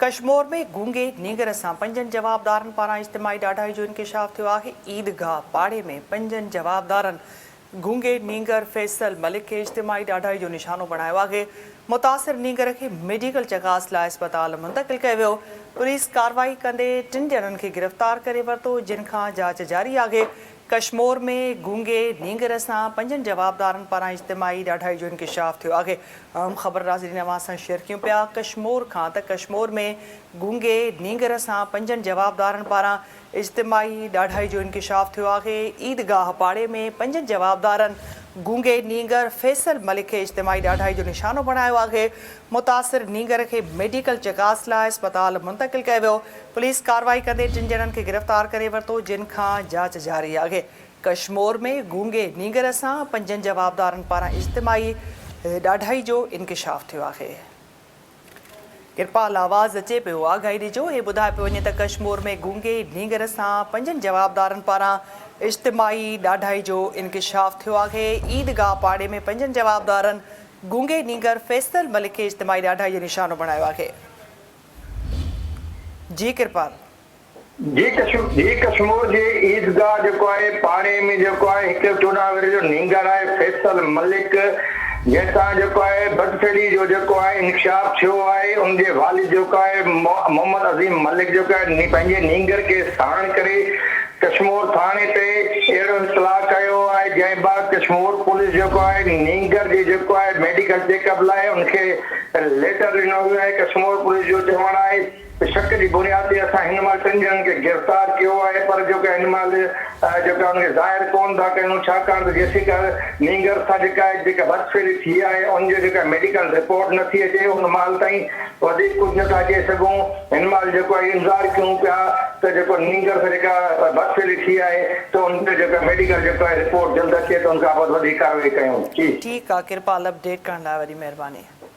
कश्मीर में गूंगे नींगर सां पंजनि जवाबदारनि पारां इज्तिमाही ॾाढाई जो इंकिशाफ थियो आहे। ईदगाह पाड़े में पंजनि जवाबदारनि गूंगे नींगर फैसल मलिक खे इज्तिमाही ॾाढाई जो निशानो बणायो आहे। मुतासिर नींगर खे मेडिकल चकास लाइ अस्पताल मुंतक़िल कयो वियो। पुलिस कार्रवाई कंदे 3 ॼणनि खे गिरफ़्तार करे वरितो, जिन खां जांच जारी आहे। कश्मीर में गूंगे नींगर सां पंजनि जवाबदारनि पारां इज्तिमाही ॾाढाई जो इंकिशाफ थियो आहे। अहम ख़बर नाज़रीन अवां सां शेयर कयूं पिया। कश्मीर खां त कश्मीर में गूंगे नींगर सां पंजनि जवाबदारनि पारां इज्तिमाही ॾाढाई जो इंकिशाफ थियो आहे। ईदगाह पाड़े में पंजनि जवाबदारनि गूंगे नींगर फैसल मलिक खे इज्तिमाही ॾाढाई जो निशानो बणायो आहे। मुतासिर नींगर खे मेडिकल चकास लाइ अस्पताल मुंतक़िल कयो वियो। पुलिस कार्रवाई कंदे 3 ॼणनि खे गिरफ़्तार करे वरितो, जिन खां जांच जारी आहे। कश्मीर में गूंगे नींगर सां पंजनि जवाबदारनि पारां इज्तिमाही ॾाढाई जो इंकिशाफ थियो आहे। किरपाल आवाज़ अचे पियो, आगाही ॾिजो। हे ॿुधाए पियो वञे त कश्मीर में गूंगे नींगर सां पंजनि जवाबदारनि पारां इज्तिमाही ॾाढाई जो इंकिशाफ थियो आहे। ईदगाह पाड़े में पंजनि जवाबदारनि गूंगे नींगर फैसल मलिक खे इज्तिमाही ॾाढाई जो निशानो बणायो आहे। जी किरपाल जी कश्मीर जे ईदगाह जेको आहे पाड़े में जेको आहे हिकु 14 वर जो नींगर आहे फैसल मलिक, जंहिंसां जेको आहे बदफेड़ी जो जेको आहे इंकिशाफ थियो आहे। उनजे वालिद जेको आहे मोहम्मद अज़ीम मलिक जेको आहे पंहिंजे नींगर खे साण करे कश्मीर थाणे ते अहिड़ो इतलाह कयो आहे, जंहिं बाद कश्मीर पुलिस जेको आहे नींगर जे जेको आहे मेडिकल चेकअप लाइ उनखे लेटर ॾिनो वियो आहे। कश्मीर पुलिस जो चवणु आहे शक जी बुनियाद ते असां हिन महिल 3 ॼणनि खे गिरफ़्तार कयो आहे, पर जेको हिन महिल जेका हुनखे ज़ाहिर कोन था कयूं, छाकाणि त जेसिका नींगर सां जेका बदफेड़ी थी आहे उनजो जेका मेडिकल रिपोर्ट नथी अचे, उन महिल ताईं वधीक कुझु नथा चई सघूं। हिन महिल जेको आहे इंतज़ार कयूं पिया त जेको नींगर सां जेका बदफेड़ी थी आहे त उन ते जेका मेडिकल जेको आहे रिपोर्ट जल्द अचे त उन खां पोइ वधीक कार्रवाई कयूं। जी ठीकु आहे किरपाल, अपडेट करण लाइ वॾी महिरबानी।